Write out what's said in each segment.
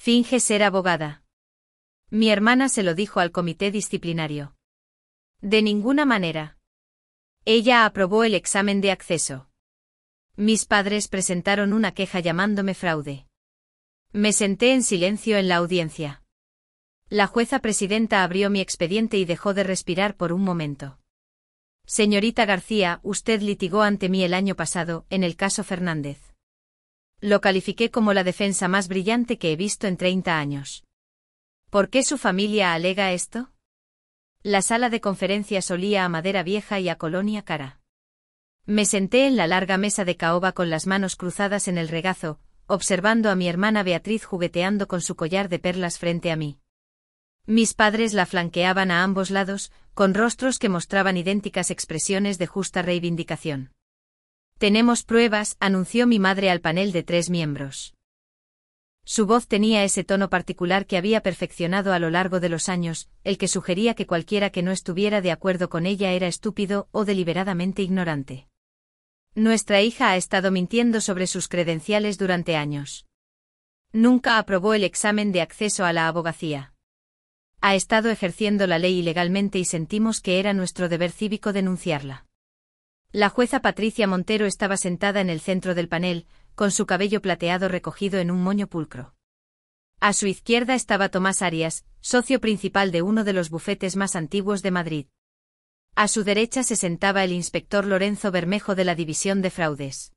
Finge ser abogada. Mi hermana se lo dijo al comité disciplinario. De ninguna manera. Ella aprobó el examen de acceso. Mis padres presentaron una queja llamándome fraude. Me senté en silencio en la audiencia. La jueza presidenta abrió mi expediente y dejó de respirar por un momento. Señorita García, usted litigó ante mí el año pasado, en el caso Fernández. Lo califiqué como la defensa más brillante que he visto en 30 años. ¿Por qué su familia alega esto? La sala de conferencias olía a madera vieja y a colonia cara. Me senté en la larga mesa de caoba con las manos cruzadas en el regazo, observando a mi hermana Beatriz jugueteando con su collar de perlas frente a mí. Mis padres la flanqueaban a ambos lados, con rostros que mostraban idénticas expresiones de justa reivindicación. Tenemos pruebas, anunció mi madre al panel de 3 miembros. Su voz tenía ese tono particular que había perfeccionado a lo largo de los años, el que sugería que cualquiera que no estuviera de acuerdo con ella era estúpido o deliberadamente ignorante. Nuestra hija ha estado mintiendo sobre sus credenciales durante años. Nunca aprobó el examen de acceso a la abogacía. Ha estado ejerciendo la ley ilegalmente y sentimos que era nuestro deber cívico denunciarla. La jueza Patricia Montero estaba sentada en el centro del panel, con su cabello plateado recogido en un moño pulcro. A su izquierda estaba Tomás Arias, socio principal de uno de los bufetes más antiguos de Madrid. A su derecha se sentaba el inspector Lorenzo Bermejo de la División de Fraudes.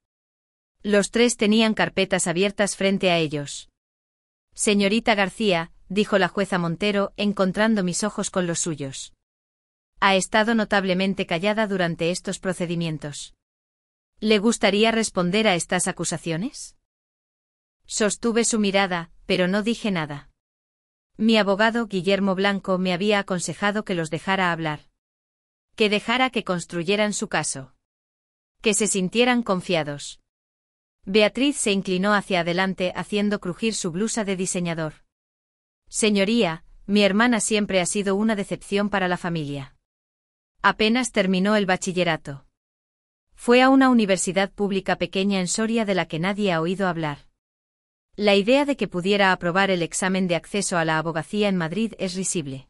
Los 3 tenían carpetas abiertas frente a ellos. Señorita García, dijo la jueza Montero, encontrando mis ojos con los suyos. Ha estado notablemente callada durante estos procedimientos. ¿Le gustaría responder a estas acusaciones? Sostuve su mirada, pero no dije nada. Mi abogado Guillermo Blanco me había aconsejado que los dejara hablar. Que dejara que construyeran su caso. Que se sintieran confiados. Beatriz se inclinó hacia adelante haciendo crujir su blusa de diseñador. Señoría, mi hermana siempre ha sido una decepción para la familia. Apenas terminó el bachillerato. Fue a una universidad pública pequeña en Soria de la que nadie ha oído hablar. La idea de que pudiera aprobar el examen de acceso a la abogacía en Madrid es risible.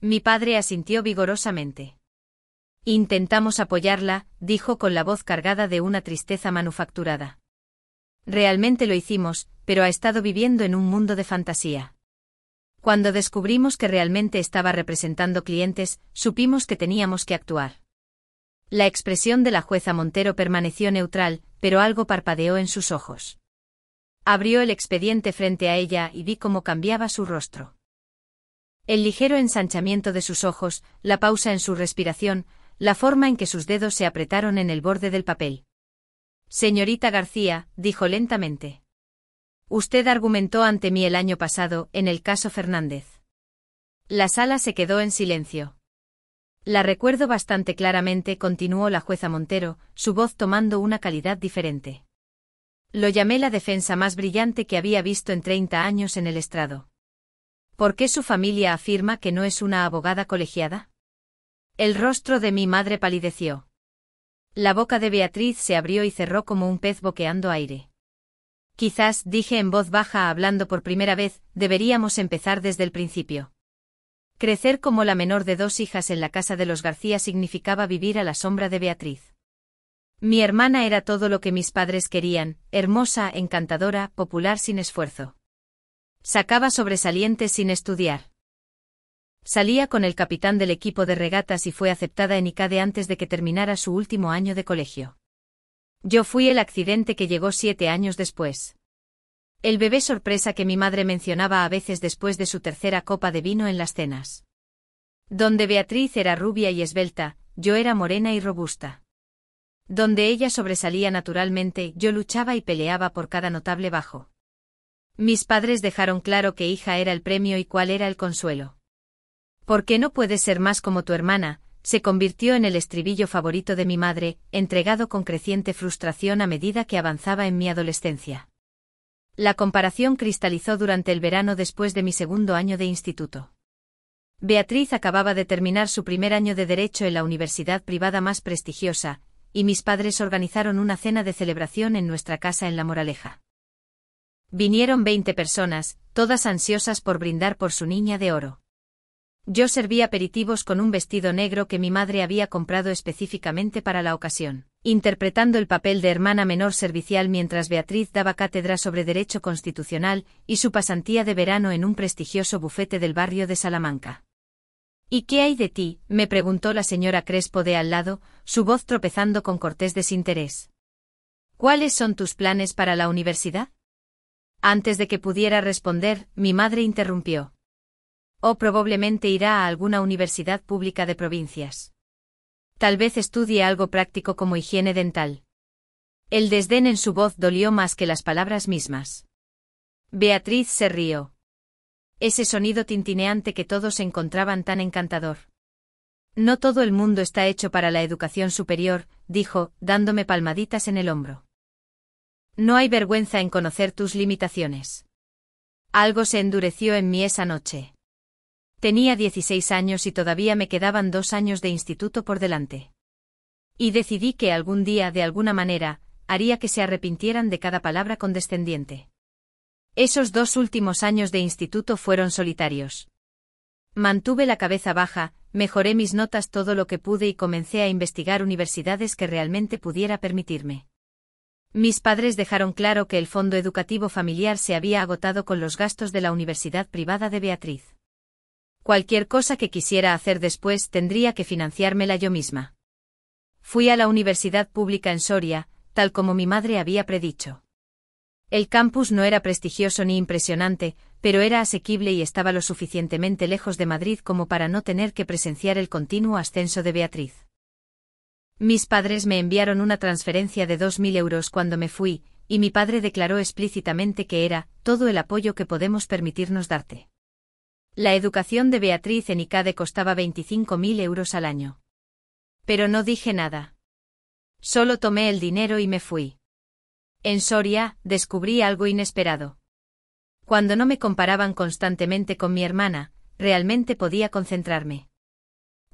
Mi padre asintió vigorosamente. Intentamos apoyarla, dijo con la voz cargada de una tristeza manufacturada. Realmente lo hicimos, pero ha estado viviendo en un mundo de fantasía. Cuando descubrimos que realmente estaba representando clientes, supimos que teníamos que actuar. La expresión de la jueza Montero permaneció neutral, pero algo parpadeó en sus ojos. Abrió el expediente frente a ella y vi cómo cambiaba su rostro. El ligero ensanchamiento de sus ojos, la pausa en su respiración, la forma en que sus dedos se apretaron en el borde del papel. Señorita García, dijo lentamente. Usted argumentó ante mí el año pasado, en el caso Fernández. La sala se quedó en silencio. La recuerdo bastante claramente, continuó la jueza Montero, su voz tomando una calidad diferente. Lo llamé la defensa más brillante que había visto en 30 años en el estrado. ¿Por qué su familia afirma que no es una abogada colegiada? El rostro de mi madre palideció. La boca de Beatriz se abrió y cerró como un pez boqueando aire. Quizás, dije en voz baja hablando por primera vez, deberíamos empezar desde el principio. Crecer como la menor de 2 hijas en la casa de los García significaba vivir a la sombra de Beatriz. Mi hermana era todo lo que mis padres querían, hermosa, encantadora, popular sin esfuerzo. Sacaba sobresalientes sin estudiar. Salía con el capitán del equipo de regatas y fue aceptada en ICADE antes de que terminara su último año de colegio. Yo fui el accidente que llegó 7 años después. El bebé sorpresa que mi madre mencionaba a veces después de su 3ª copa de vino en las cenas. Donde Beatriz era rubia y esbelta, yo era morena y robusta. Donde ella sobresalía naturalmente, yo luchaba y peleaba por cada notable bajo. Mis padres dejaron claro que hija era el premio y cuál era el consuelo. ¿Por qué no puedes ser más como tu hermana?, se convirtió en el estribillo favorito de mi madre, entregado con creciente frustración a medida que avanzaba en mi adolescencia. La comparación cristalizó durante el verano después de mi 2º año de instituto. Beatriz acababa de terminar su primer año de Derecho en la universidad privada más prestigiosa, y mis padres organizaron una cena de celebración en nuestra casa en La Moraleja. Vinieron 20 personas, todas ansiosas por brindar por su niña de oro. Yo serví aperitivos con un vestido negro que mi madre había comprado específicamente para la ocasión, interpretando el papel de hermana menor servicial mientras Beatriz daba cátedra sobre Derecho Constitucional y su pasantía de verano en un prestigioso bufete del barrio de Salamanca. ¿Y qué hay de ti?, me preguntó la señora Crespo de al lado, su voz tropezando con cortés desinterés. ¿Cuáles son tus planes para la universidad? Antes de que pudiera responder, mi madre interrumpió. O probablemente irá a alguna universidad pública de provincias. Tal vez estudie algo práctico como higiene dental. El desdén en su voz dolió más que las palabras mismas. Beatriz se rió. Ese sonido tintineante que todos encontraban tan encantador. No todo el mundo está hecho para la educación superior, dijo, dándome palmaditas en el hombro. No hay vergüenza en conocer tus limitaciones. Algo se endureció en mí esa noche. Tenía 16 años y todavía me quedaban 2 años de instituto por delante. Y decidí que algún día, de alguna manera, haría que se arrepintieran de cada palabra condescendiente. Esos 2 últimos años de instituto fueron solitarios. Mantuve la cabeza baja, mejoré mis notas todo lo que pude y comencé a investigar universidades que realmente pudiera permitirme. Mis padres dejaron claro que el fondo educativo familiar se había agotado con los gastos de la universidad privada de Beatriz. Cualquier cosa que quisiera hacer después tendría que financiármela yo misma. Fui a la universidad pública en Soria, tal como mi madre había predicho. El campus no era prestigioso ni impresionante, pero era asequible y estaba lo suficientemente lejos de Madrid como para no tener que presenciar el continuo ascenso de Beatriz. Mis padres me enviaron una transferencia de 2.000 euros cuando me fui, y mi padre declaró explícitamente que era todo el apoyo que podemos permitirnos darte. La educación de Beatriz en ICADE costaba 25.000 euros al año. Pero no dije nada. Solo tomé el dinero y me fui. En Soria, descubrí algo inesperado. Cuando no me comparaban constantemente con mi hermana, realmente podía concentrarme.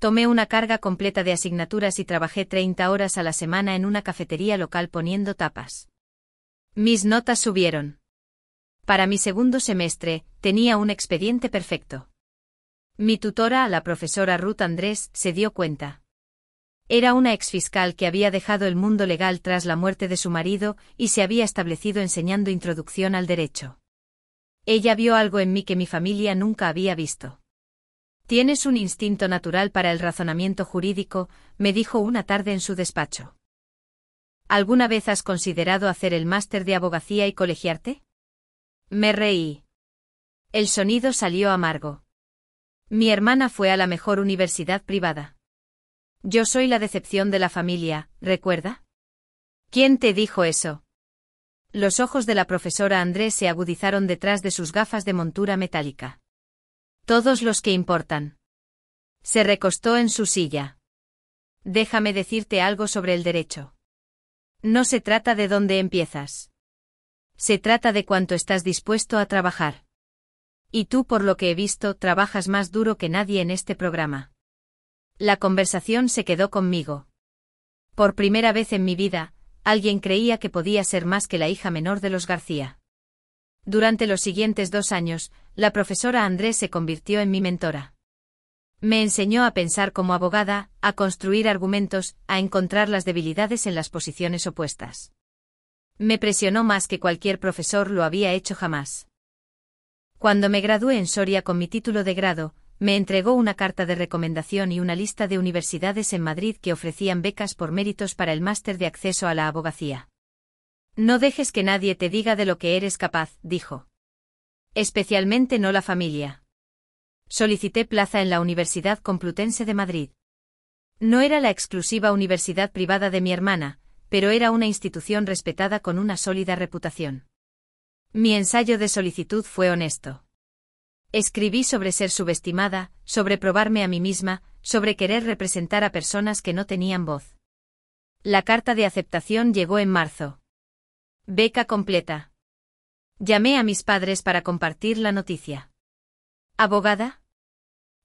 Tomé una carga completa de asignaturas y trabajé 30 horas a la semana en una cafetería local poniendo tapas. Mis notas subieron. Para mi segundo semestre, tenía un expediente perfecto. Mi tutora, la profesora Ruth Andrés, se dio cuenta. Era una exfiscal que había dejado el mundo legal tras la muerte de su marido y se había establecido enseñando introducción al derecho. Ella vio algo en mí que mi familia nunca había visto. Tienes un instinto natural para el razonamiento jurídico, me dijo una tarde en su despacho. ¿Alguna vez has considerado hacer el máster de abogacía y colegiarte? Me reí. El sonido salió amargo. Mi hermana fue a la mejor universidad privada. Yo soy la decepción de la familia, ¿recuerda? ¿Quién te dijo eso? Los ojos de la profesora Andrés se agudizaron detrás de sus gafas de montura metálica. Todos los que importan. Se recostó en su silla. Déjame decirte algo sobre el derecho. No se trata de dónde empiezas. Se trata de cuánto estás dispuesto a trabajar. Y tú, por lo que he visto, trabajas más duro que nadie en este programa. La conversación se quedó conmigo. Por primera vez en mi vida, alguien creía que podía ser más que la hija menor de los García. Durante los siguientes 2 años, la profesora Andrés se convirtió en mi mentora. Me enseñó a pensar como abogada, a construir argumentos, a encontrar las debilidades en las posiciones opuestas. Me presionó más que cualquier profesor lo había hecho jamás. Cuando me gradué en Soria con mi título de grado, me entregó una carta de recomendación y una lista de universidades en Madrid que ofrecían becas por méritos para el máster de acceso a la abogacía. No dejes que nadie te diga de lo que eres capaz, dijo. Especialmente no la familia. Solicité plaza en la Universidad Complutense de Madrid. No era la exclusiva universidad privada de mi hermana, pero era una institución respetada con una sólida reputación. Mi ensayo de solicitud fue honesto. Escribí sobre ser subestimada, sobre probarme a mí misma, sobre querer representar a personas que no tenían voz. La carta de aceptación llegó en marzo. Beca completa. Llamé a mis padres para compartir la noticia. ¿Abogada?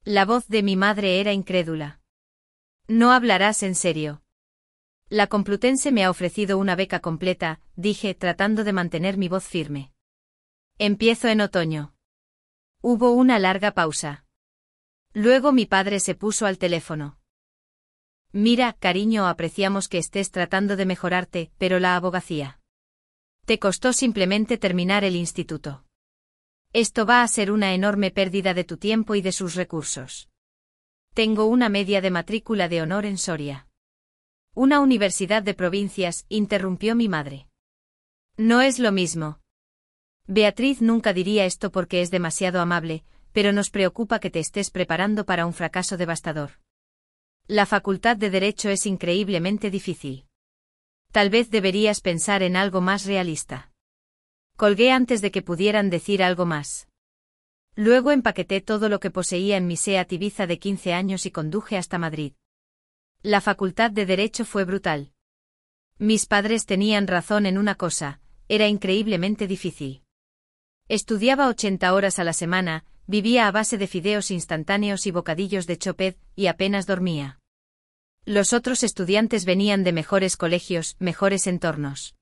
La voz de mi madre era incrédula. No hablarás en serio. La Complutense me ha ofrecido una beca completa, dije, tratando de mantener mi voz firme. Empiezo en otoño. Hubo una larga pausa. Luego mi padre se puso al teléfono. Mira, cariño, apreciamos que estés tratando de mejorarte, pero la abogacía. Te costó simplemente terminar el instituto. Esto va a ser una enorme pérdida de tu tiempo y de sus recursos. Tengo una media de matrícula de honor en Soria. Una universidad de provincias, interrumpió mi madre. No es lo mismo. Beatriz nunca diría esto porque es demasiado amable, pero nos preocupa que te estés preparando para un fracaso devastador. La facultad de Derecho es increíblemente difícil. Tal vez deberías pensar en algo más realista. Colgué antes de que pudieran decir algo más. Luego empaqueté todo lo que poseía en mi Seat Ibiza de 15 años y conduje hasta Madrid. La facultad de Derecho fue brutal. Mis padres tenían razón en una cosa, era increíblemente difícil. Estudiaba 80 horas a la semana, vivía a base de fideos instantáneos y bocadillos de choped, y apenas dormía. Los otros estudiantes venían de mejores colegios, mejores entornos.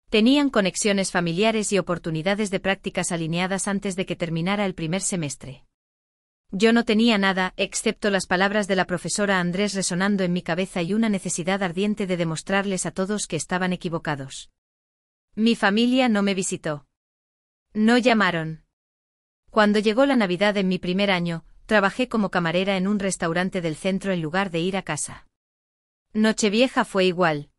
Tenían conexiones familiares y oportunidades de prácticas alineadas antes de que terminara el primer semestre. Yo no tenía nada, excepto las palabras de la profesora Andrés resonando en mi cabeza y una necesidad ardiente de demostrarles a todos que estaban equivocados. Mi familia no me visitó. No llamaron. Cuando llegó la Navidad en mi primer año, trabajé como camarera en un restaurante del centro en lugar de ir a casa. Nochevieja fue igual.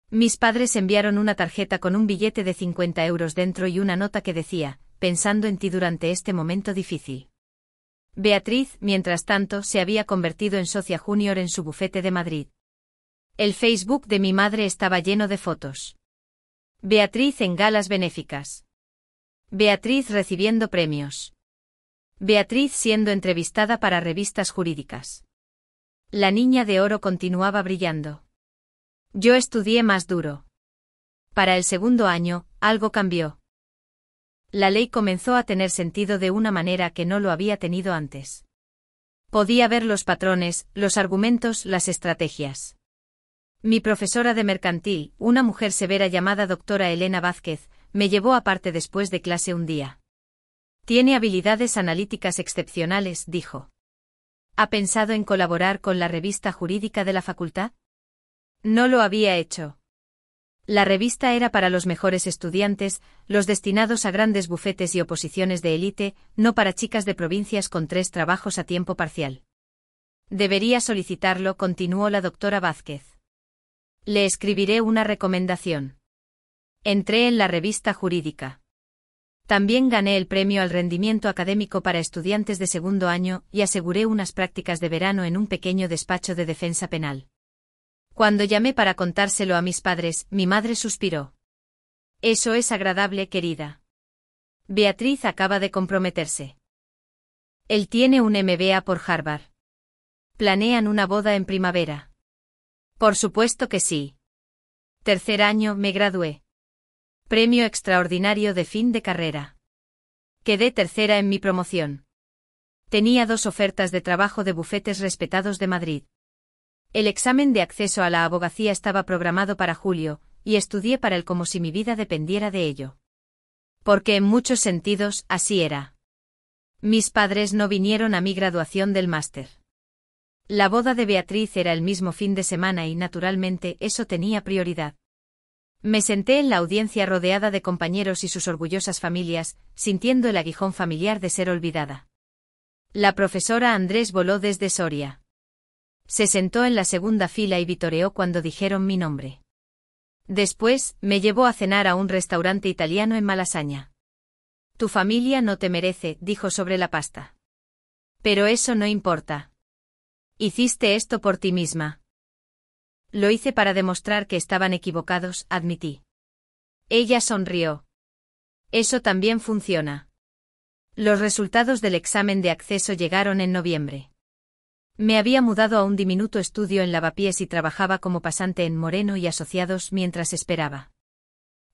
Mis padres enviaron una tarjeta con un billete de 50 euros dentro y una nota que decía, pensando en ti durante este momento difícil. Beatriz, mientras tanto, se había convertido en socia junior en su bufete de Madrid. El Facebook de mi madre estaba lleno de fotos. Beatriz en galas benéficas. Beatriz recibiendo premios. Beatriz siendo entrevistada para revistas jurídicas. La niña de oro continuaba brillando. Yo estudié más duro. Para el segundo año, algo cambió. La ley comenzó a tener sentido de una manera que no lo había tenido antes. Podía ver los patrones, los argumentos, las estrategias. Mi profesora de mercantil, una mujer severa llamada doctora Elena Vázquez, me llevó aparte después de clase un día. Tiene habilidades analíticas excepcionales, dijo. ¿Ha pensado en colaborar con la revista jurídica de la facultad? No lo había hecho. La revista era para los mejores estudiantes, los destinados a grandes bufetes y oposiciones de élite, no para chicas de provincias con 3 trabajos a tiempo parcial. Debería solicitarlo, continuó la doctora Vázquez. Le escribiré una recomendación. Entré en la revista jurídica. También gané el premio al rendimiento académico para estudiantes de segundo año y aseguré unas prácticas de verano en un pequeño despacho de defensa penal. Cuando llamé para contárselo a mis padres, mi madre suspiró. Eso es agradable, querida. Beatriz acaba de comprometerse. Él tiene un MBA por Harvard. Planean una boda en primavera. Por supuesto que sí. Tercer año, me gradué. Premio extraordinario de fin de carrera. Quedé tercera en mi promoción. Tenía 2 ofertas de trabajo de bufetes respetados de Madrid. El examen de acceso a la abogacía estaba programado para julio, y estudié para él como si mi vida dependiera de ello. Porque en muchos sentidos, así era. Mis padres no vinieron a mi graduación del máster. La boda de Beatriz era el mismo fin de semana y naturalmente eso tenía prioridad. Me senté en la audiencia rodeada de compañeros y sus orgullosas familias, sintiendo el aguijón familiar de ser olvidada. La profesora Andrés voló desde Soria. Se sentó en la segunda fila y vitoreó cuando dijeron mi nombre. Después, me llevó a cenar a un restaurante italiano en Malasaña. Tu familia no te merece, dijo sobre la pasta. Pero eso no importa. Hiciste esto por ti misma. Lo hice para demostrar que estaban equivocados, admití. Ella sonrió. Eso también funciona. Los resultados del examen de acceso llegaron en noviembre. Me había mudado a un diminuto estudio en Lavapiés y trabajaba como pasante en Moreno y Asociados mientras esperaba.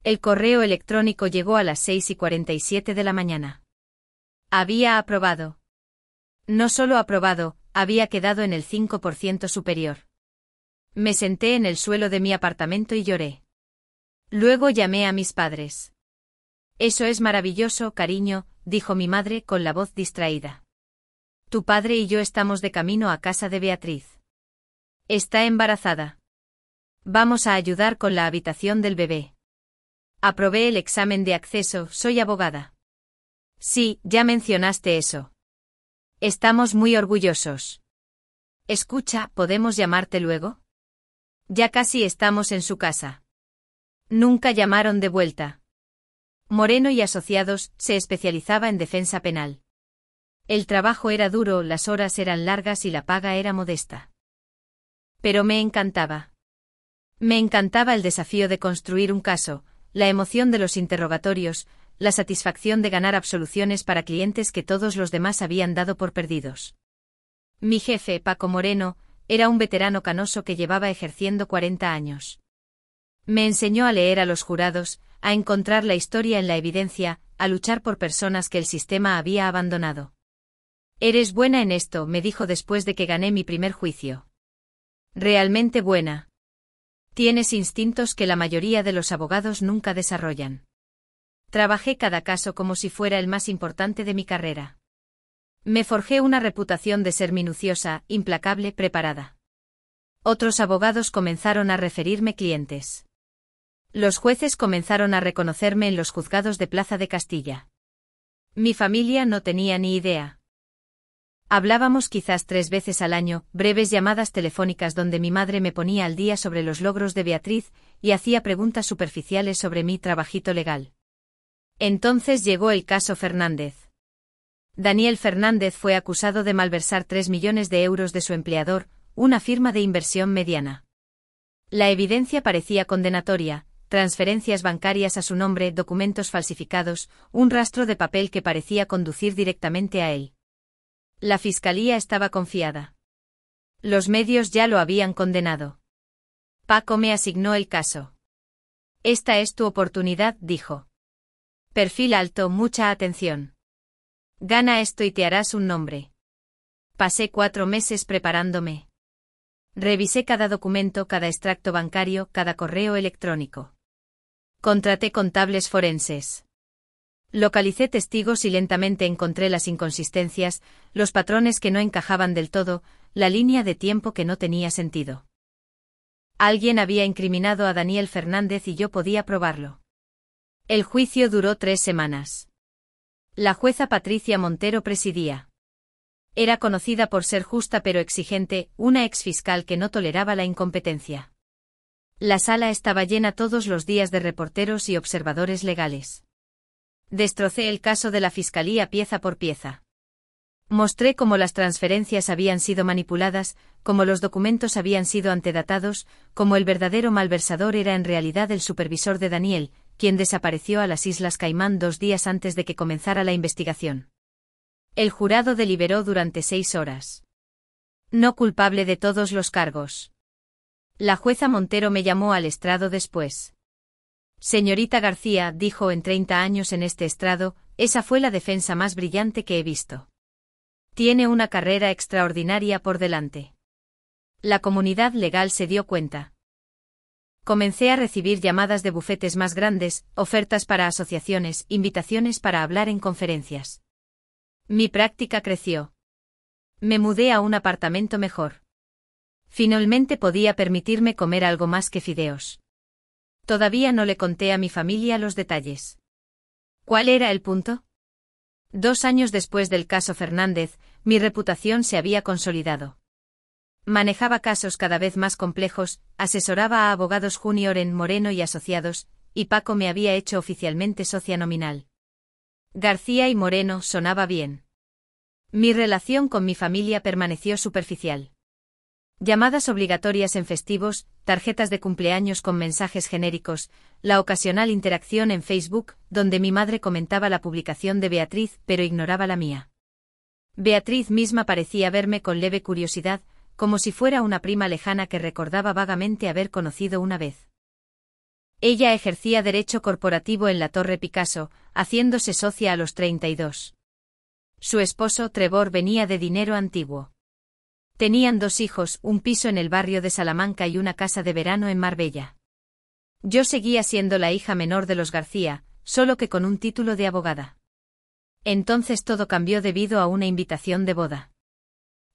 El correo electrónico llegó a las 6:47 de la mañana. Había aprobado. No solo aprobado, había quedado en el 5% superior. Me senté en el suelo de mi apartamento y lloré. Luego llamé a mis padres. Eso es maravilloso, cariño, dijo mi madre con la voz distraída. Tu padre y yo estamos de camino a casa de Beatriz. Está embarazada. Vamos a ayudar con la habitación del bebé. Aprobé el examen de acceso, soy abogada. Sí, ya mencionaste eso. Estamos muy orgullosos. Escucha, ¿podemos llamarte luego? Ya casi estamos en su casa. Nunca llamaron de vuelta. Moreno y Asociados se especializaba en defensa penal. El trabajo era duro, las horas eran largas y la paga era modesta. Pero me encantaba. Me encantaba el desafío de construir un caso, la emoción de los interrogatorios, la satisfacción de ganar absoluciones para clientes que todos los demás habían dado por perdidos. Mi jefe, Paco Moreno, era un veterano canoso que llevaba ejerciendo 40 años. Me enseñó a leer a los jurados, a encontrar la historia en la evidencia, a luchar por personas que el sistema había abandonado. Eres buena en esto, me dijo después de que gané mi primer juicio. Realmente buena. Tienes instintos que la mayoría de los abogados nunca desarrollan. Trabajé cada caso como si fuera el más importante de mi carrera. Me forjé una reputación de ser minuciosa, implacable, preparada. Otros abogados comenzaron a referirme clientes. Los jueces comenzaron a reconocerme en los juzgados de Plaza de Castilla. Mi familia no tenía ni idea. Hablábamos quizás 3 veces al año, breves llamadas telefónicas donde mi madre me ponía al día sobre los logros de Beatriz y hacía preguntas superficiales sobre mi trabajito legal. Entonces llegó el caso Fernández. Daniel Fernández fue acusado de malversar 3 millones de euros de su empleador, una firma de inversión mediana. La evidencia parecía condenatoria, transferencias bancarias a su nombre, documentos falsificados, un rastro de papel que parecía conducir directamente a él. La fiscalía estaba confiada. Los medios ya lo habían condenado. Paco me asignó el caso. Esta es tu oportunidad, dijo. Perfil alto, mucha atención. Gana esto y te harás un nombre. Pasé 4 meses preparándome. Revisé cada documento, cada extracto bancario, cada correo electrónico. Contraté contables forenses. Localicé testigos y lentamente encontré las inconsistencias, los patrones que no encajaban del todo, la línea de tiempo que no tenía sentido. Alguien había incriminado a Daniel Fernández y yo podía probarlo. El juicio duró 3 semanas. La jueza Patricia Montero presidía. Era conocida por ser justa pero exigente, una exfiscal que no toleraba la incompetencia. La sala estaba llena todos los días de reporteros y observadores legales. Destrocé el caso de la fiscalía pieza por pieza. Mostré cómo las transferencias habían sido manipuladas, cómo los documentos habían sido antedatados, cómo el verdadero malversador era en realidad el supervisor de Daniel, quien desapareció a las Islas Caimán 2 días antes de que comenzara la investigación. El jurado deliberó durante 6 horas. No culpable de todos los cargos. La jueza Montero me llamó al estrado después. Señorita García, dijo, en 30 años en este estrado, esa fue la defensa más brillante que he visto. Tiene una carrera extraordinaria por delante. La comunidad legal se dio cuenta. Comencé a recibir llamadas de bufetes más grandes, ofertas para asociaciones, invitaciones para hablar en conferencias. Mi práctica creció. Me mudé a un apartamento mejor. Finalmente podía permitirme comer algo más que fideos. Todavía no le conté a mi familia los detalles. ¿Cuál era el punto? 2 años después del caso Fernández, mi reputación se había consolidado. Manejaba casos cada vez más complejos, asesoraba a abogados junior en Moreno y Asociados, y Paco me había hecho oficialmente socia nominal. García y Moreno sonaba bien. Mi relación con mi familia permaneció superficial. Llamadas obligatorias en festivos, tarjetas de cumpleaños con mensajes genéricos, la ocasional interacción en Facebook, donde mi madre comentaba la publicación de Beatriz pero ignoraba la mía. Beatriz misma parecía verme con leve curiosidad, como si fuera una prima lejana que recordaba vagamente haber conocido una vez. Ella ejercía derecho corporativo en la Torre Picasso, haciéndose socia a los 32. Su esposo Trevor venía de dinero antiguo. Tenían 2 hijos, un piso en el barrio de Salamanca y una casa de verano en Marbella. Yo seguía siendo la hija menor de los García, solo que con un título de abogada. Entonces todo cambió debido a una invitación de boda.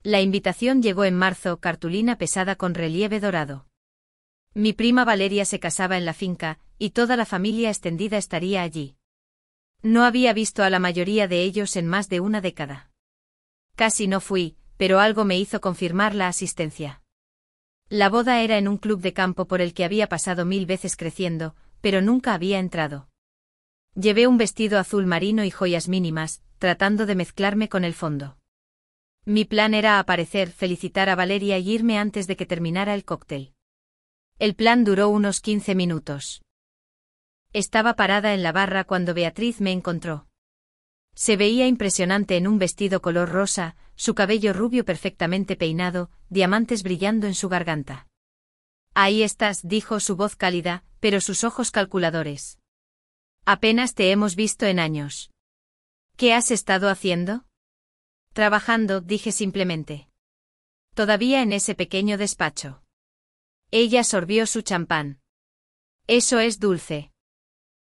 La invitación llegó en marzo, cartulina pesada con relieve dorado. Mi prima Valeria se casaba en la finca, y toda la familia extendida estaría allí. No había visto a la mayoría de ellos en más de una década. Casi no fui, pero algo me hizo confirmar la asistencia. La boda era en un club de campo por el que había pasado 1000 veces creciendo, pero nunca había entrado. Llevé un vestido azul marino y joyas mínimas, tratando de mezclarme con el fondo. Mi plan era aparecer, felicitar a Valeria y irme antes de que terminara el cóctel. El plan duró unos 15 minutos. Estaba parada en la barra cuando Beatriz me encontró. Se veía impresionante en un vestido color rosa, su cabello rubio perfectamente peinado, diamantes brillando en su garganta. Ahí estás, dijo su voz cálida, pero sus ojos calculadores. Apenas te hemos visto en años. ¿Qué has estado haciendo? Trabajando, dije simplemente. Todavía en ese pequeño despacho. Ella sorbió su champán. Eso es dulce.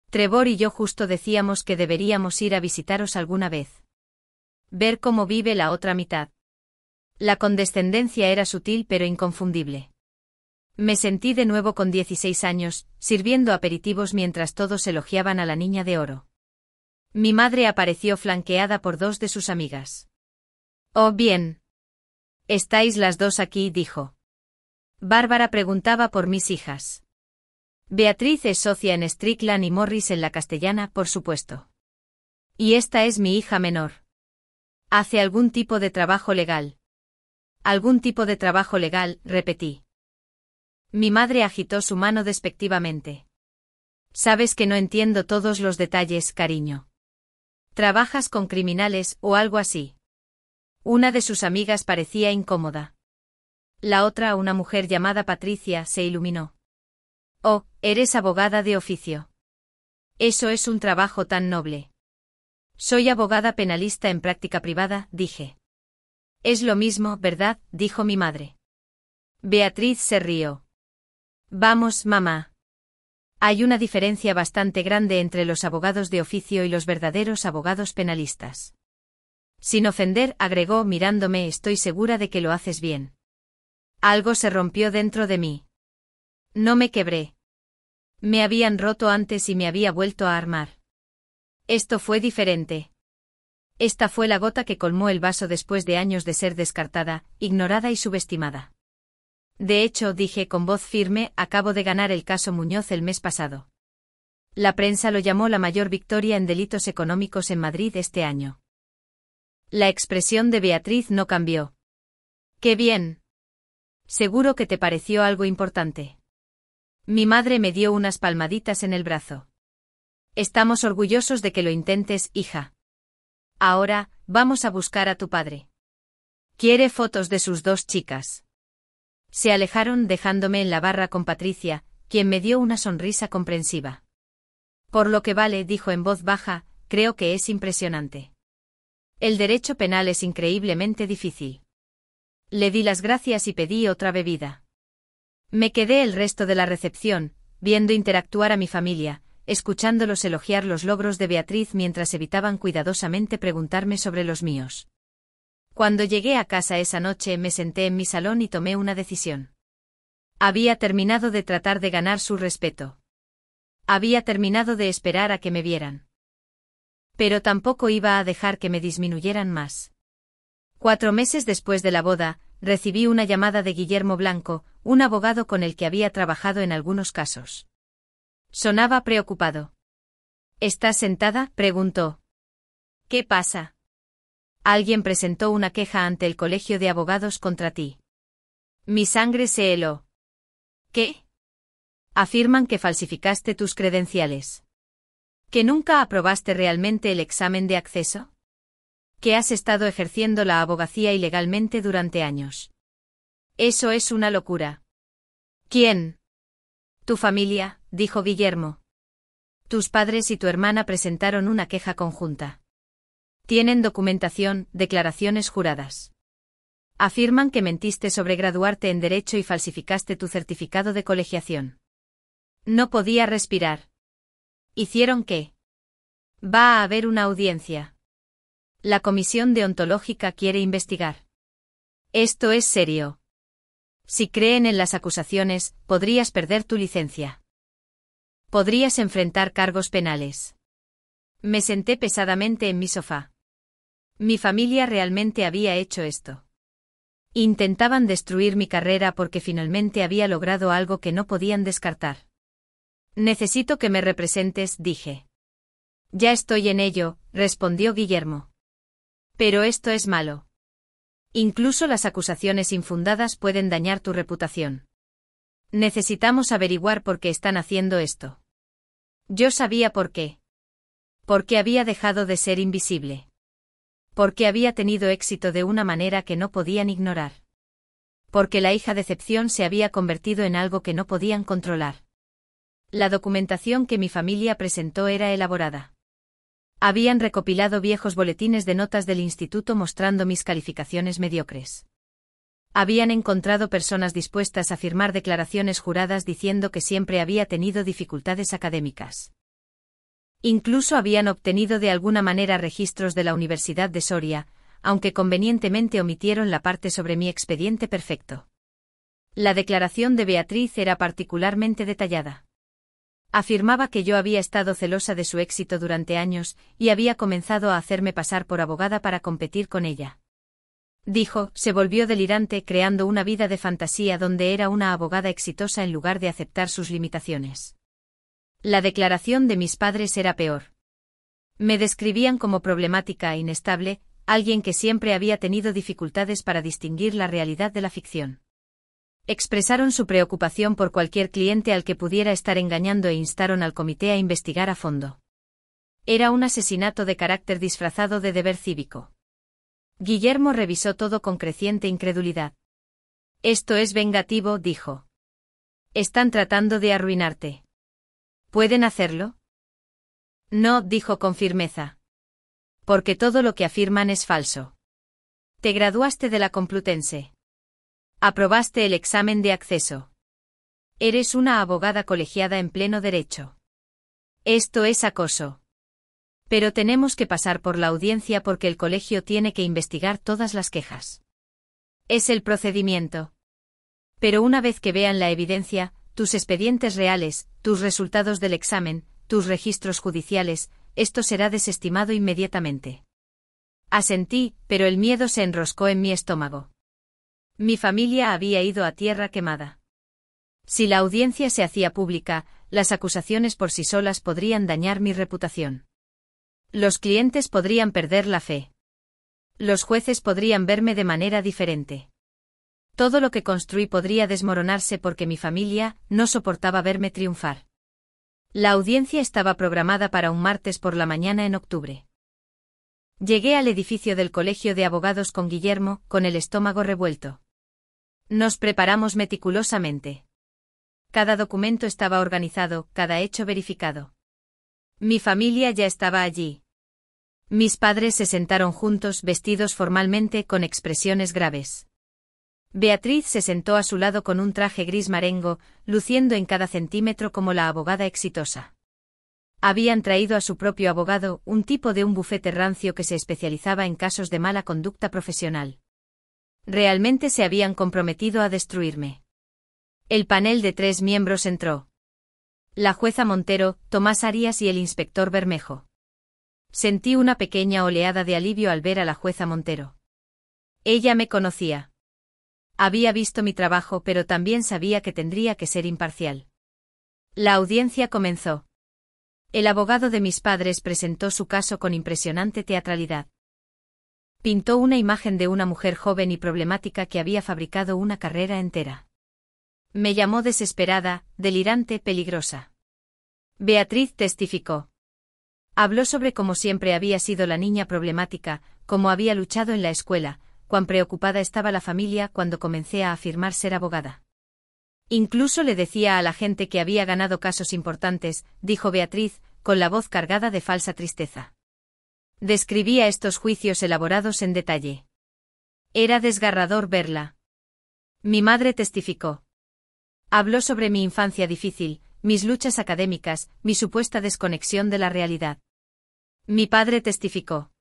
Trevor y yo justo decíamos que deberíamos ir a visitaros alguna vez. Ver cómo vive la otra mitad. La condescendencia era sutil pero inconfundible. Me sentí de nuevo con 16 años, sirviendo aperitivos mientras todos elogiaban a la niña de oro. Mi madre apareció flanqueada por 2 de sus amigas. Oh, bien. Estáis las 2 aquí, dijo. Bárbara preguntaba por mis hijas. Beatriz es socia en Strickland y Morris en la Castellana, por supuesto. Y esta es mi hija menor. ¿Hace algún tipo de trabajo legal? Algún tipo de trabajo legal, repetí. Mi madre agitó su mano despectivamente. Sabes que no entiendo todos los detalles, cariño. ¿Trabajas con criminales o algo así? Una de sus amigas parecía incómoda. La otra, una mujer llamada Patricia, se iluminó. Oh, eres abogada de oficio. Eso es un trabajo tan noble. Soy abogada penalista en práctica privada, dije. Es lo mismo, ¿verdad?, dijo mi madre. Beatriz se rió. Vamos, mamá. Hay una diferencia bastante grande entre los abogados de oficio y los verdaderos abogados penalistas. Sin ofender, agregó mirándome, estoy segura de que lo haces bien. Algo se rompió dentro de mí. No me quebré. Me habían roto antes y me había vuelto a armar. Esto fue diferente. Esta fue la gota que colmó el vaso después de años de ser descartada, ignorada y subestimada. De hecho, dije con voz firme, acabo de ganar el caso Muñoz el mes pasado. La prensa lo llamó la mayor victoria en delitos económicos en Madrid este año. La expresión de Beatriz no cambió. ¡Qué bien! Seguro que te pareció algo importante. Mi madre me dio unas palmaditas en el brazo. Estamos orgullosos de que lo intentes, hija. Ahora, vamos a buscar a tu padre. Quiere fotos de sus 2 chicas. Se alejaron dejándome en la barra con Patricia, quien me dio una sonrisa comprensiva. Por lo que vale, dijo en voz baja, creo que es impresionante. El derecho penal es increíblemente difícil. Le di las gracias y pedí otra bebida. Me quedé el resto de la recepción, viendo interactuar a mi familia, escuchándolos elogiar los logros de Beatriz mientras evitaban cuidadosamente preguntarme sobre los míos. Cuando llegué a casa esa noche me senté en mi salón y tomé una decisión. Había terminado de tratar de ganar su respeto. Había terminado de esperar a que me vieran. Pero tampoco iba a dejar que me disminuyeran más. 4 meses después de la boda, recibí una llamada de Guillermo Blanco, un abogado con el que había trabajado en algunos casos. Sonaba preocupado. ¿Estás sentada?, preguntó. ¿Qué pasa? Alguien presentó una queja ante el colegio de abogados contra ti. Mi sangre se heló. ¿Qué? Afirman que falsificaste tus credenciales. ¿Que nunca aprobaste realmente el examen de acceso? Que has estado ejerciendo la abogacía ilegalmente durante años. Eso es una locura. ¿Quién? Tu familia, dijo Guillermo. Tus padres y tu hermana presentaron una queja conjunta. Tienen documentación, declaraciones juradas. Afirman que mentiste sobre graduarte en Derecho y falsificaste tu certificado de colegiación. No podía respirar. ¿Hicieron qué? Va a haber una audiencia. La comisión deontológica quiere investigar. Esto es serio. Si creen en las acusaciones, podrías perder tu licencia. Podrías enfrentar cargos penales. Me senté pesadamente en mi sofá. Mi familia realmente había hecho esto. Intentaban destruir mi carrera porque finalmente había logrado algo que no podían descartar. Necesito que me representes, dije. Ya estoy en ello, respondió Guillermo. Pero esto es malo. Incluso las acusaciones infundadas pueden dañar tu reputación. Necesitamos averiguar por qué están haciendo esto. Yo sabía por qué. Porque había dejado de ser invisible. Porque había tenido éxito de una manera que no podían ignorar. Porque la hija decepción se había convertido en algo que no podían controlar. La documentación que mi familia presentó era elaborada. Habían recopilado viejos boletines de notas del instituto mostrando mis calificaciones mediocres. Habían encontrado personas dispuestas a firmar declaraciones juradas diciendo que siempre había tenido dificultades académicas. Incluso habían obtenido de alguna manera registros de la Universidad de Soria, aunque convenientemente omitieron la parte sobre mi expediente perfecto. La declaración de Beatriz era particularmente detallada. Afirmaba que yo había estado celosa de su éxito durante años y había comenzado a hacerme pasar por abogada para competir con ella. Dijo, se volvió delirante creando una vida de fantasía donde era una abogada exitosa en lugar de aceptar sus limitaciones. La declaración de mis padres era peor. Me describían como problemática e inestable, alguien que siempre había tenido dificultades para distinguir la realidad de la ficción. Expresaron su preocupación por cualquier cliente al que pudiera estar engañando e instaron al comité a investigar a fondo. Era un asesinato de carácter disfrazado de deber cívico. Guillermo revisó todo con creciente incredulidad. Esto es vengativo, dijo. Están tratando de arruinarte. ¿Pueden hacerlo? No, dijo con firmeza. Porque todo lo que afirman es falso. Te graduaste de la Complutense. Aprobaste el examen de acceso. Eres una abogada colegiada en pleno derecho. Esto es acoso. Pero tenemos que pasar por la audiencia porque el colegio tiene que investigar todas las quejas. Es el procedimiento. Pero una vez que vean la evidencia, tus expedientes reales, tus resultados del examen, tus registros judiciales, esto será desestimado inmediatamente. Asentí, pero el miedo se enroscó en mi estómago. Mi familia había ido a tierra quemada. Si la audiencia se hacía pública, las acusaciones por sí solas podrían dañar mi reputación. Los clientes podrían perder la fe. Los jueces podrían verme de manera diferente. Todo lo que construí podría desmoronarse porque mi familia no soportaba verme triunfar. La audiencia estaba programada para un martes por la mañana en octubre. Llegué al edificio del Colegio de Abogados con Guillermo, con el estómago revuelto. Nos preparamos meticulosamente. Cada documento estaba organizado, cada hecho verificado. Mi familia ya estaba allí. Mis padres se sentaron juntos, vestidos formalmente, con expresiones graves. Beatriz se sentó a su lado con un traje gris marengo, luciendo en cada centímetro como la abogada exitosa. Habían traído a su propio abogado, un tipo de un bufete rancio que se especializaba en casos de mala conducta profesional. Realmente se habían comprometido a destruirme. El panel de 3 miembros entró. La jueza Montero, Tomás Arias y el inspector Bermejo. Sentí una pequeña oleada de alivio al ver a la jueza Montero. Ella me conocía. Había visto mi trabajo, pero también sabía que tendría que ser imparcial. La audiencia comenzó. El abogado de mis padres presentó su caso con impresionante teatralidad. Pintó una imagen de una mujer joven y problemática que había fabricado una carrera entera. Me llamó desesperada, delirante, peligrosa. Beatriz testificó. Habló sobre cómo siempre había sido la niña problemática, cómo había luchado en la escuela, cuán preocupada estaba la familia cuando comencé a afirmar ser abogada. Incluso le decía a la gente que había ganado casos importantes, dijo Beatriz, con la voz cargada de falsa tristeza. Describía estos juicios elaborados en detalle. Era desgarrador verla. Mi madre testificó. Habló sobre mi infancia difícil, mis luchas académicas, mi supuesta desconexión de la realidad. Mi padre testificó.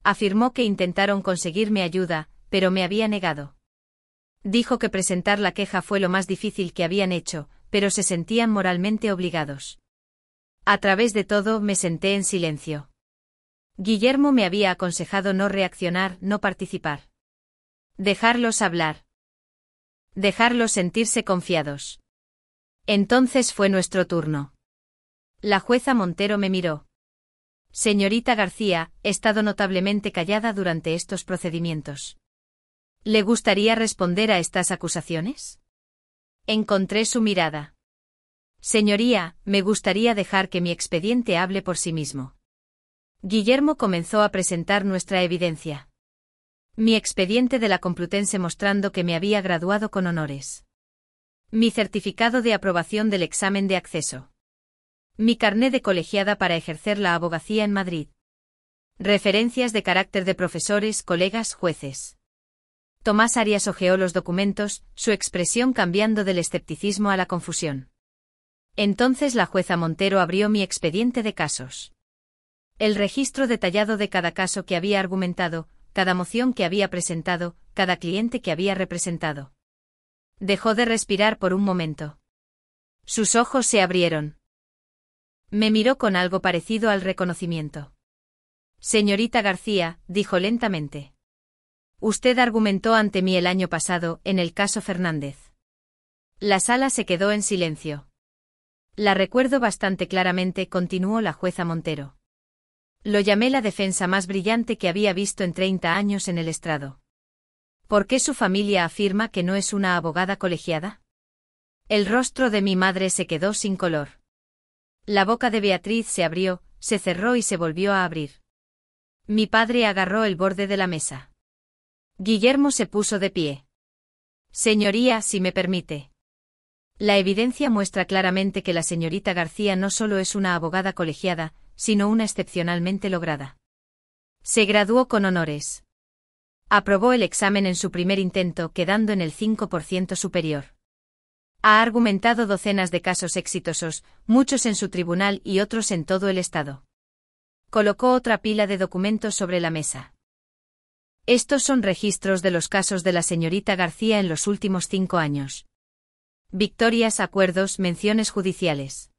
Afirmó que intentaron conseguirme ayuda, pero me había negado. Dijo que presentar la queja fue lo más difícil que habían hecho, pero se sentían moralmente obligados. A través de todo me senté en silencio. Guillermo me había aconsejado no reaccionar, no participar. Dejarlos hablar. Dejarlos sentirse confiados. Entonces fue nuestro turno. La jueza Montero me miró. Señorita García, he estado notablemente callada durante estos procedimientos. ¿Le gustaría responder a estas acusaciones? Encontré su mirada. Señoría, me gustaría dejar que mi expediente hable por sí mismo. Guillermo comenzó a presentar nuestra evidencia. Mi expediente de la Complutense mostrando que me había graduado con honores. Mi certificado de aprobación del examen de acceso. Mi carné de colegiada para ejercer la abogacía en Madrid. Referencias de carácter de profesores, colegas, jueces. Tomás Arias hojeó los documentos, su expresión cambiando del escepticismo a la confusión. Entonces la jueza Montero abrió mi expediente de casos. El registro detallado de cada caso que había argumentado, cada moción que había presentado, cada cliente que había representado. Dejó de respirar por un momento. Sus ojos se abrieron. Me miró con algo parecido al reconocimiento. Señorita García, dijo lentamente. Usted argumentó ante mí el año pasado, en el caso Fernández. La sala se quedó en silencio. La recuerdo bastante claramente, continuó la jueza Montero. Lo llamé la defensa más brillante que había visto en 30 años en el estrado. ¿Por qué su familia afirma que no es una abogada colegiada? El rostro de mi madre se quedó sin color. La boca de Beatriz se abrió, se cerró y se volvió a abrir. Mi padre agarró el borde de la mesa. Guillermo se puso de pie. Señoría, si me permite. La evidencia muestra claramente que la señorita García no solo es una abogada colegiada, sino una excepcionalmente lograda. Se graduó con honores. Aprobó el examen en su primer intento, quedando en el 5% superior. Ha argumentado docenas de casos exitosos, muchos en su tribunal y otros en todo el estado. Colocó otra pila de documentos sobre la mesa. Estos son registros de los casos de la señorita García en los últimos 5 años. Victorias, acuerdos, menciones judiciales.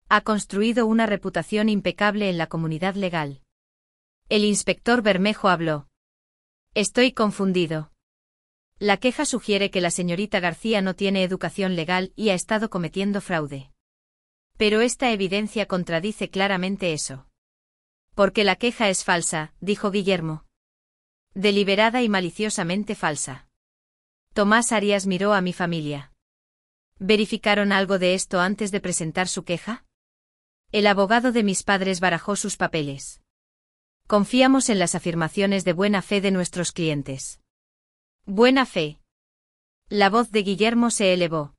Ha construido una reputación impecable en la comunidad legal. El inspector Bermejo habló. Estoy confundido. La queja sugiere que la señorita García no tiene educación legal y ha estado cometiendo fraude. Pero esta evidencia contradice claramente eso. Porque la queja es falsa, dijo Guillermo. Deliberada y maliciosamente falsa. Tomás Arias miró a mi familia. ¿Verificaron algo de esto antes de presentar su queja? El abogado de mis padres barajó sus papeles. Confiamos en las afirmaciones de buena fe de nuestros clientes. Buena fe. La voz de Guillermo se elevó.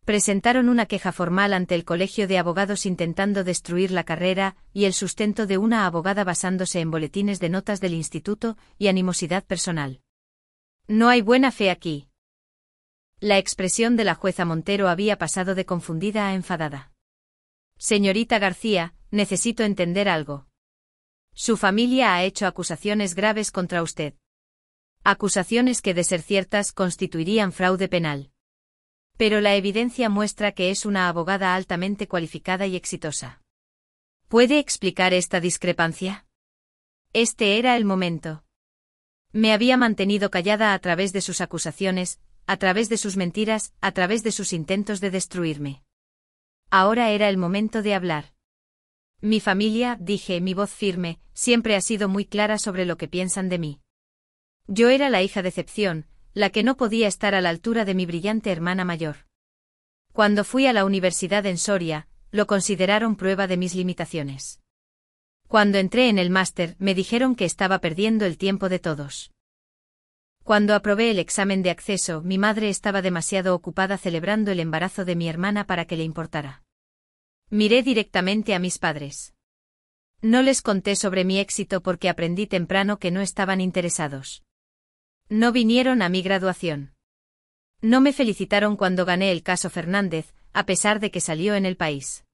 Presentaron una queja formal ante el Colegio de Abogados intentando destruir la carrera y el sustento de una abogada basándose en boletines de notas del instituto y animosidad personal. No hay buena fe aquí. La expresión de la jueza Montero había pasado de confundida a enfadada. Señorita García, necesito entender algo. Su familia ha hecho acusaciones graves contra usted. Acusaciones que, de ser ciertas, constituirían fraude penal. Pero la evidencia muestra que es una abogada altamente cualificada y exitosa. ¿Puede explicar esta discrepancia? Este era el momento. Me había mantenido callada a través de sus acusaciones, a través de sus mentiras, a través de sus intentos de destruirme. Ahora era el momento de hablar. Mi familia, dije, mi voz firme, siempre ha sido muy clara sobre lo que piensan de mí. Yo era la hija de excepción, la que no podía estar a la altura de mi brillante hermana mayor. Cuando fui a la universidad en Soria, lo consideraron prueba de mis limitaciones. Cuando entré en el máster, me dijeron que estaba perdiendo el tiempo de todos. Cuando aprobé el examen de acceso, mi madre estaba demasiado ocupada celebrando el embarazo de mi hermana para que le importara. Miré directamente a mis padres. No les conté sobre mi éxito porque aprendí temprano que no estaban interesados. No vinieron a mi graduación. No me felicitaron cuando gané el caso Fernández, a pesar de que salió en El País.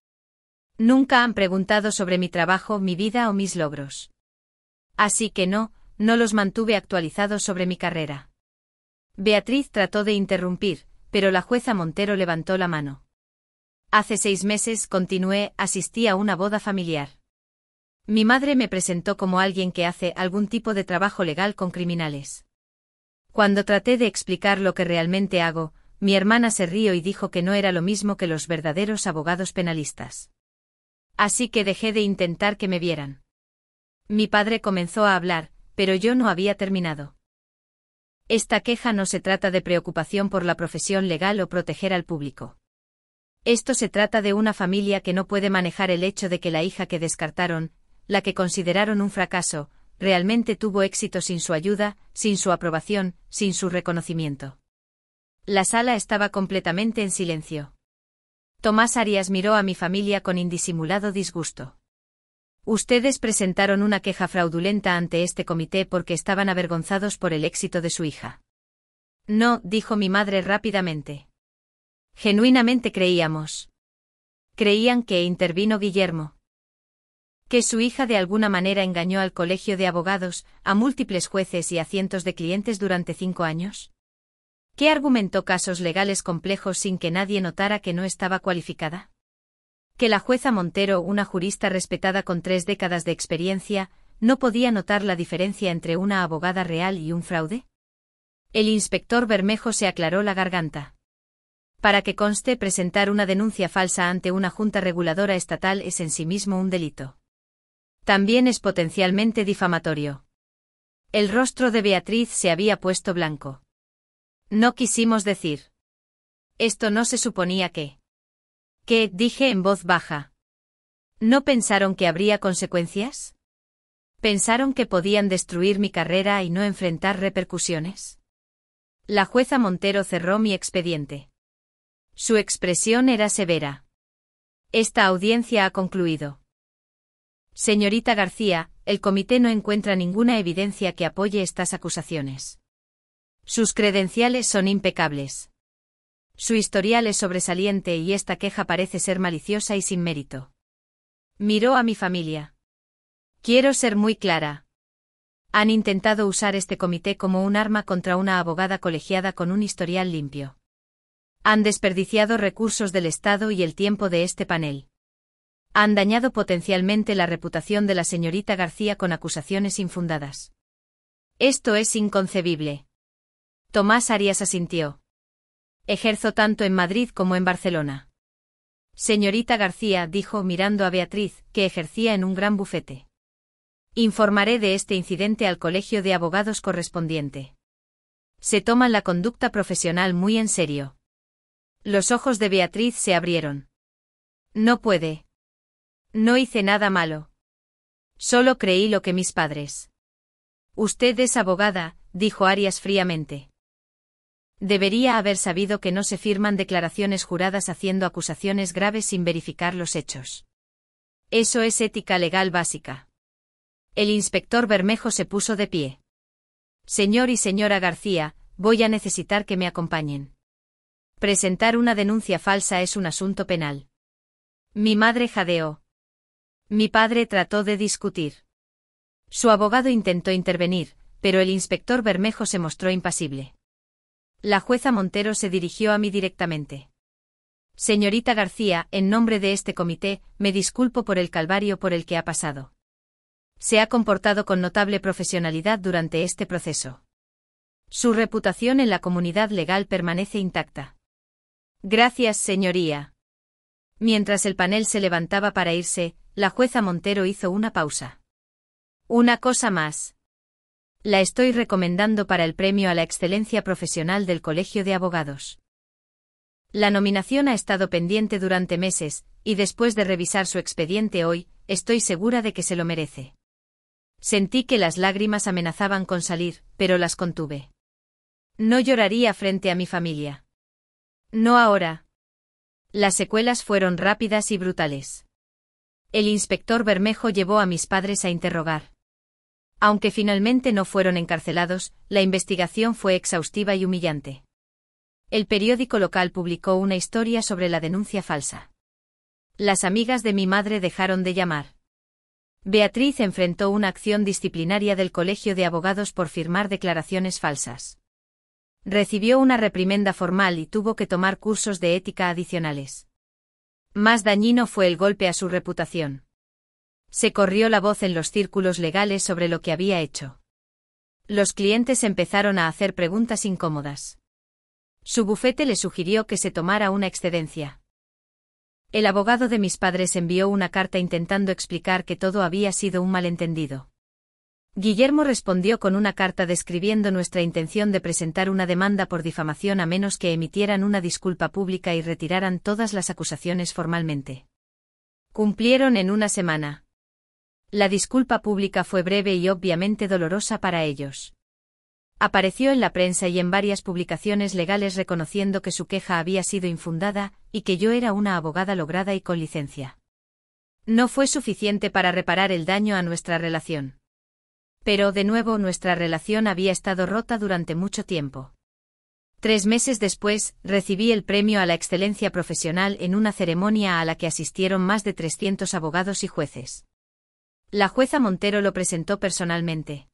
Nunca han preguntado sobre mi trabajo, mi vida o mis logros. Así que no los mantuve actualizados sobre mi carrera. Beatriz trató de interrumpir, pero la jueza Montero levantó la mano. Hace 6 meses, continué, asistí a una boda familiar. Mi madre me presentó como alguien que hace algún tipo de trabajo legal con criminales. Cuando traté de explicar lo que realmente hago, mi hermana se rió y dijo que no era lo mismo que los verdaderos abogados penalistas. Así que dejé de intentar que me vieran. Mi padre comenzó a hablar, pero yo no había terminado. Esta queja no se trata de preocupación por la profesión legal o proteger al público. Esto se trata de una familia que no puede manejar el hecho de que la hija que descartaron, la que consideraron un fracaso, realmente tuvo éxito sin su ayuda, sin su aprobación, sin su reconocimiento. La sala estaba completamente en silencio. Tomás Arias miró a mi familia con indisimulado disgusto. Ustedes presentaron una queja fraudulenta ante este comité porque estaban avergonzados por el éxito de su hija. No, dijo mi madre rápidamente. Genuinamente creíamos. Creían que intervino Guillermo. Que su hija de alguna manera engañó al colegio de abogados, a múltiples jueces y a cientos de clientes durante 5 años. ¿Qué argumentó casos legales complejos sin que nadie notara que no estaba cualificada? Que la jueza Montero, una jurista respetada con 3 décadas de experiencia, no podía notar la diferencia entre una abogada real y un fraude. El inspector Bermejo se aclaró la garganta. Para que conste, presentar una denuncia falsa ante una junta reguladora estatal es en sí mismo un delito. También es potencialmente difamatorio. El rostro de Beatriz se había puesto blanco. No quisimos decir. Esto no se suponía que. ¿Qué? Dije en voz baja. ¿No pensaron que habría consecuencias? ¿Pensaron que podían destruir mi carrera y no enfrentar repercusiones? La jueza Montero cerró mi expediente. Su expresión era severa. Esta audiencia ha concluido. Señorita García, el comité no encuentra ninguna evidencia que apoye estas acusaciones. Sus credenciales son impecables. Su historial es sobresaliente y esta queja parece ser maliciosa y sin mérito. Miró a mi familia. Quiero ser muy clara. Han intentado usar este comité como un arma contra una abogada colegiada con un historial limpio. Han desperdiciado recursos del Estado y el tiempo de este panel. Han dañado potencialmente la reputación de la señorita García con acusaciones infundadas. Esto es inconcebible. Tomás Arias asintió. Ejerzo tanto en Madrid como en Barcelona. Señorita García, dijo mirando a Beatriz, que ejercía en un gran bufete. Informaré de este incidente al colegio de abogados correspondiente. Se toman la conducta profesional muy en serio. Los ojos de Beatriz se abrieron. No puede. No hice nada malo. Solo creí lo que mis padres. Usted es abogada, dijo Arias fríamente. Debería haber sabido que no se firman declaraciones juradas haciendo acusaciones graves sin verificar los hechos. Eso es ética legal básica. El inspector Bermejo se puso de pie. Señor y señora García, voy a necesitar que me acompañen. Presentar una denuncia falsa es un asunto penal. Mi madre jadeó. Mi padre trató de discutir. Su abogado intentó intervenir, pero el inspector Bermejo se mostró impasible. La jueza Montero se dirigió a mí directamente. Señorita García, en nombre de este comité, me disculpo por el calvario por el que ha pasado. Se ha comportado con notable profesionalidad durante este proceso. Su reputación en la comunidad legal permanece intacta. Gracias, señoría. Mientras el panel se levantaba para irse, la jueza Montero hizo una pausa. Una cosa más. La estoy recomendando para el premio a la excelencia profesional del Colegio de Abogados. La nominación ha estado pendiente durante meses, y después de revisar su expediente hoy, estoy segura de que se lo merece. Sentí que las lágrimas amenazaban con salir, pero las contuve. No lloraría frente a mi familia. No ahora. Las secuelas fueron rápidas y brutales. El inspector Bermejo llevó a mis padres a interrogar. Aunque finalmente no fueron encarcelados, la investigación fue exhaustiva y humillante. El periódico local publicó una historia sobre la denuncia falsa. Las amigas de mi madre dejaron de llamar. Beatriz enfrentó una acción disciplinaria del Colegio de Abogados por firmar declaraciones falsas. Recibió una reprimenda formal y tuvo que tomar cursos de ética adicionales. Más dañino fue el golpe a su reputación. Se corrió la voz en los círculos legales sobre lo que había hecho. Los clientes empezaron a hacer preguntas incómodas. Su bufete le sugirió que se tomara una excedencia. El abogado de mis padres envió una carta intentando explicar que todo había sido un malentendido. Guillermo respondió con una carta describiendo nuestra intención de presentar una demanda por difamación a menos que emitieran una disculpa pública y retiraran todas las acusaciones formalmente. Cumplieron en una semana. La disculpa pública fue breve y obviamente dolorosa para ellos. Apareció en la prensa y en varias publicaciones legales reconociendo que su queja había sido infundada, y que yo era una abogada lograda y con licencia. No fue suficiente para reparar el daño a nuestra relación. Pero, de nuevo, nuestra relación había estado rota durante mucho tiempo. 3 meses después, recibí el premio a la excelencia profesional en una ceremonia a la que asistieron más de 300 abogados y jueces. La jueza Montero lo presentó personalmente.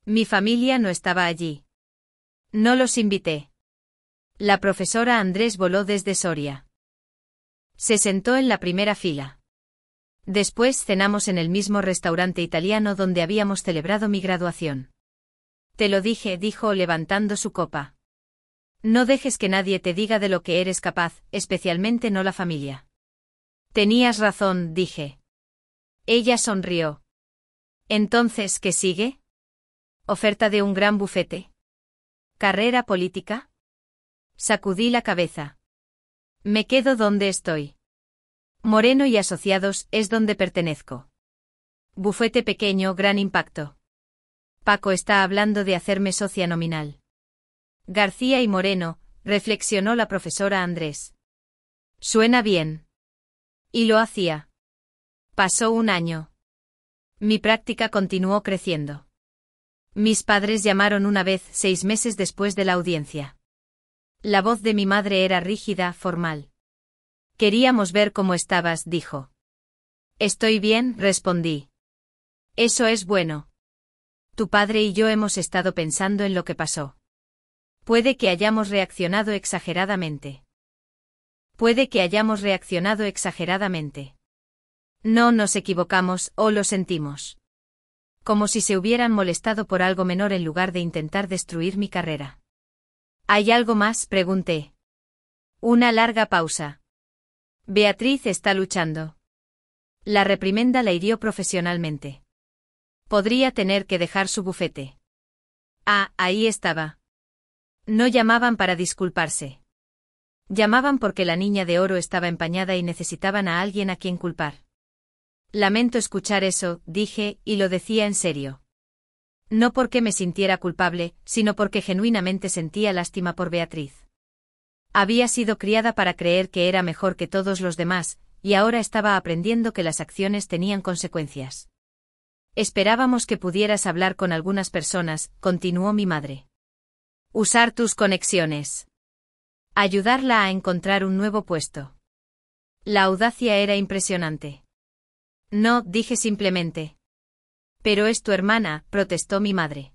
Mi familia no estaba allí. No los invité. La profesora Andrés voló desde Soria. Se sentó en la primera fila. Después cenamos en el mismo restaurante italiano donde habíamos celebrado mi graduación. Te lo dije, dijo levantando su copa. No dejes que nadie te diga de lo que eres capaz, especialmente no la familia. Tenías razón, dije. Ella sonrió. Entonces, ¿qué sigue? ¿Oferta de un gran bufete? ¿Carrera política? Sacudí la cabeza. Me quedo donde estoy. Moreno y Asociados es donde pertenezco. Bufete pequeño, gran impacto. Paco está hablando de hacerme socia nominal. García y Moreno, reflexionó la profesora Andrés. Suena bien. Y lo hacía. Pasó un año. Mi práctica continuó creciendo. Mis padres llamaron una vez 6 meses después de la audiencia. La voz de mi madre era rígida, formal. Queríamos ver cómo estabas, dijo. Estoy bien, respondí. Eso es bueno. Tu padre y yo hemos estado pensando en lo que pasó. Puede que hayamos reaccionado exageradamente. Puede que hayamos reaccionado exageradamente. No nos equivocamos, o lo sentimos. Como si se hubieran molestado por algo menor en lugar de intentar destruir mi carrera. ¿Hay algo más?, pregunté. Una larga pausa. Beatriz está luchando. La reprimenda la hirió profesionalmente. Podría tener que dejar su bufete. Ah, ahí estaba. No llamaban para disculparse. Llamaban porque la niña de oro estaba empañada y necesitaban a alguien a quien culpar. Lamento escuchar eso, dije, y lo decía en serio. No porque me sintiera culpable, sino porque genuinamente sentía lástima por Beatriz. Había sido criada para creer que era mejor que todos los demás, y ahora estaba aprendiendo que las acciones tenían consecuencias. Esperábamos que pudieras hablar con algunas personas, continuó mi madre. Usar tus conexiones. Ayudarla a encontrar un nuevo puesto. La audacia era impresionante. No, dije simplemente. Pero es tu hermana, protestó mi madre.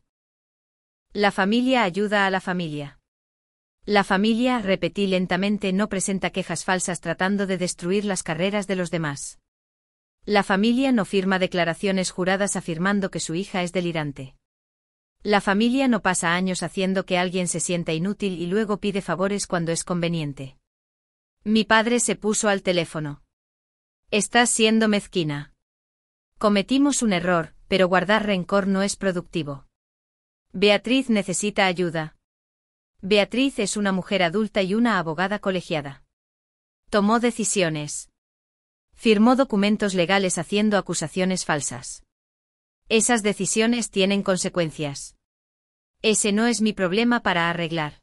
La familia ayuda a la familia. La familia, repetí lentamente, no presenta quejas falsas tratando de destruir las carreras de los demás. La familia no firma declaraciones juradas afirmando que su hija es delirante. La familia no pasa años haciendo que alguien se sienta inútil y luego pide favores cuando es conveniente. Mi padre se puso al teléfono. Estás siendo mezquina. Cometimos un error, pero guardar rencor no es productivo. Beatriz necesita ayuda. Beatriz es una mujer adulta y una abogada colegiada. Tomó decisiones. Firmó documentos legales haciendo acusaciones falsas. Esas decisiones tienen consecuencias. Ese no es mi problema para arreglar.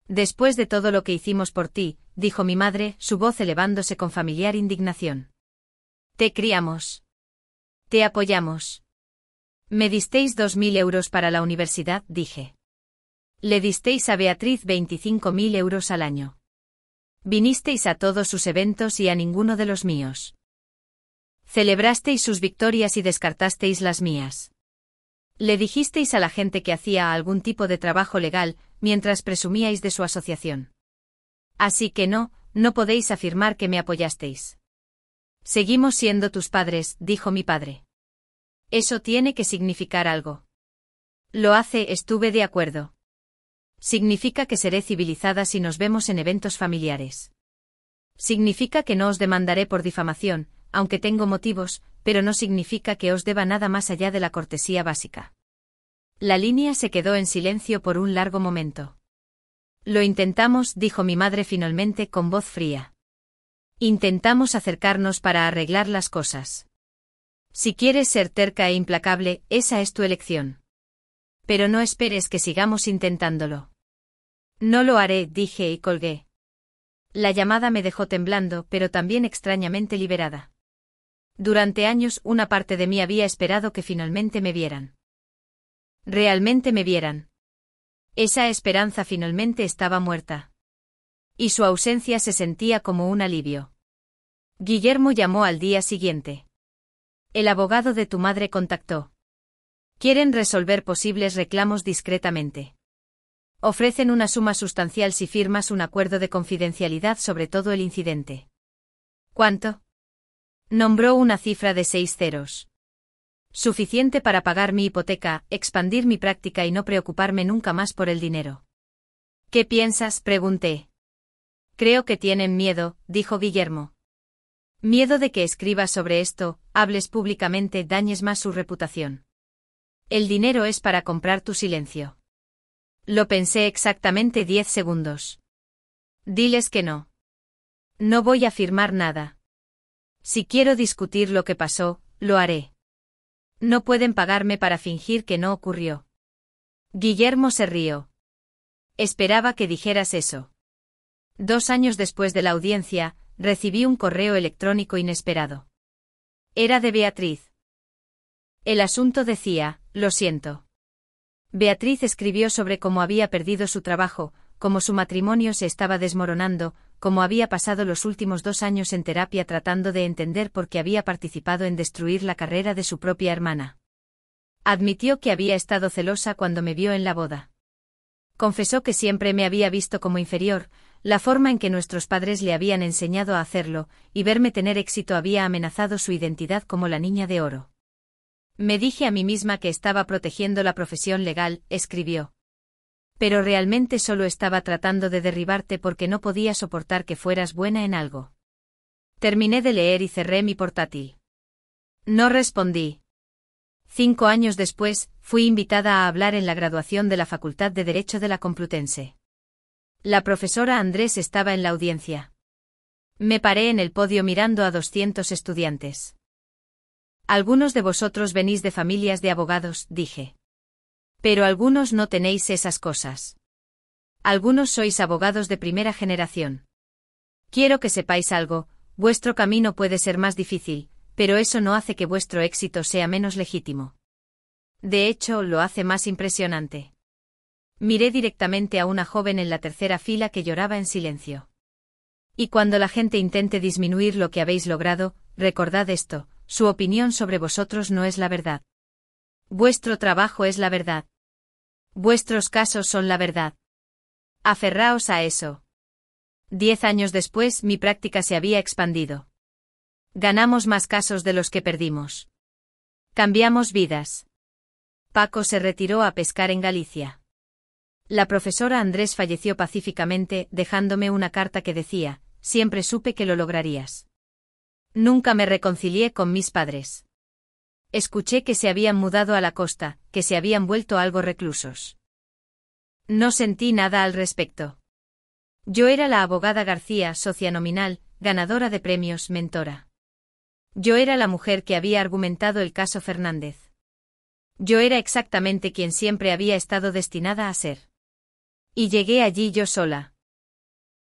Después de todo lo que hicimos por ti, dijo mi madre, su voz elevándose con familiar indignación. Te criamos. Te apoyamos. Me disteis 2.000 euros para la universidad, dije. Le disteis a Beatriz 25.000 euros al año. Vinisteis a todos sus eventos y a ninguno de los míos. Celebrasteis sus victorias y descartasteis las mías. Le dijisteis a la gente que hacía algún tipo de trabajo legal, mientras presumíais de su asociación. Así que no podéis afirmar que me apoyasteis. Seguimos siendo tus padres, dijo mi padre. Eso tiene que significar algo. Lo hace, estuve de acuerdo. Significa que seré civilizada si nos vemos en eventos familiares. Significa que no os demandaré por difamación, aunque tengo motivos, pero no significa que os deba nada más allá de la cortesía básica. La línea se quedó en silencio por un largo momento. Lo intentamos, dijo mi madre finalmente con voz fría. Intentamos acercarnos para arreglar las cosas. Si quieres ser terca e implacable, esa es tu elección. Pero no esperes que sigamos intentándolo. No lo haré, dije y colgué. La llamada me dejó temblando, pero también extrañamente liberada. Durante años una parte de mí había esperado que finalmente me vieran. Realmente me vieran. Esa esperanza finalmente estaba muerta. Y su ausencia se sentía como un alivio. Guillermo llamó al día siguiente. El abogado de tu madre contactó. Quieren resolver posibles reclamos discretamente. Ofrecen una suma sustancial si firmas un acuerdo de confidencialidad sobre todo el incidente. ¿Cuánto? Nombró una cifra de 6 ceros. Suficiente para pagar mi hipoteca, expandir mi práctica y no preocuparme nunca más por el dinero. ¿Qué piensas?, pregunté. Creo que tienen miedo, dijo Guillermo. Miedo de que escribas sobre esto, hables públicamente, dañes más su reputación. El dinero es para comprar tu silencio. Lo pensé exactamente 10 segundos. Diles que no. No voy a firmar nada. Si quiero discutir lo que pasó, lo haré. No pueden pagarme para fingir que no ocurrió. Guillermo se rió. Esperaba que dijeras eso. 2 años después de la audiencia, recibí un correo electrónico inesperado. Era de Beatriz. El asunto decía: lo siento. Beatriz escribió sobre cómo había perdido su trabajo, cómo su matrimonio se estaba desmoronando, cómo había pasado los últimos 2 años en terapia tratando de entender por qué había participado en destruir la carrera de su propia hermana. Admitió que había estado celosa cuando me vio en la boda. Confesó que siempre me había visto como inferior, la forma en que nuestros padres le habían enseñado a hacerlo, y verme tener éxito había amenazado su identidad como la niña de oro. Me dije a mí misma que estaba protegiendo la profesión legal, escribió. Pero realmente solo estaba tratando de derribarte porque no podía soportar que fueras buena en algo. Terminé de leer y cerré mi portátil. No respondí. 5 años después, fui invitada a hablar en la graduación de la Facultad de Derecho de la Complutense. La profesora Andrés estaba en la audiencia. Me paré en el podio mirando a 200 estudiantes. Algunos de vosotros venís de familias de abogados, dije. Pero algunos no tenéis esas cosas. Algunos sois abogados de primera generación. Quiero que sepáis algo, vuestro camino puede ser más difícil, pero eso no hace que vuestro éxito sea menos legítimo. De hecho, lo hace más impresionante. Miré directamente a una joven en la tercera fila que lloraba en silencio. Y cuando la gente intente disminuir lo que habéis logrado, recordad esto: su opinión sobre vosotros no es la verdad. Vuestro trabajo es la verdad. Vuestros casos son la verdad. Aferraos a eso. 10 años después, mi práctica se había expandido. Ganamos más casos de los que perdimos. Cambiamos vidas. Paco se retiró a pescar en Galicia. La profesora Andrés falleció pacíficamente, dejándome una carta que decía: siempre supe que lo lograrías. Nunca me reconcilié con mis padres. Escuché que se habían mudado a la costa, que se habían vuelto algo reclusos. No sentí nada al respecto. Yo era la abogada García, socia nominal, ganadora de premios, mentora. Yo era la mujer que había argumentado el caso Fernández. Yo era exactamente quien siempre había estado destinada a ser. Y llegué allí yo sola.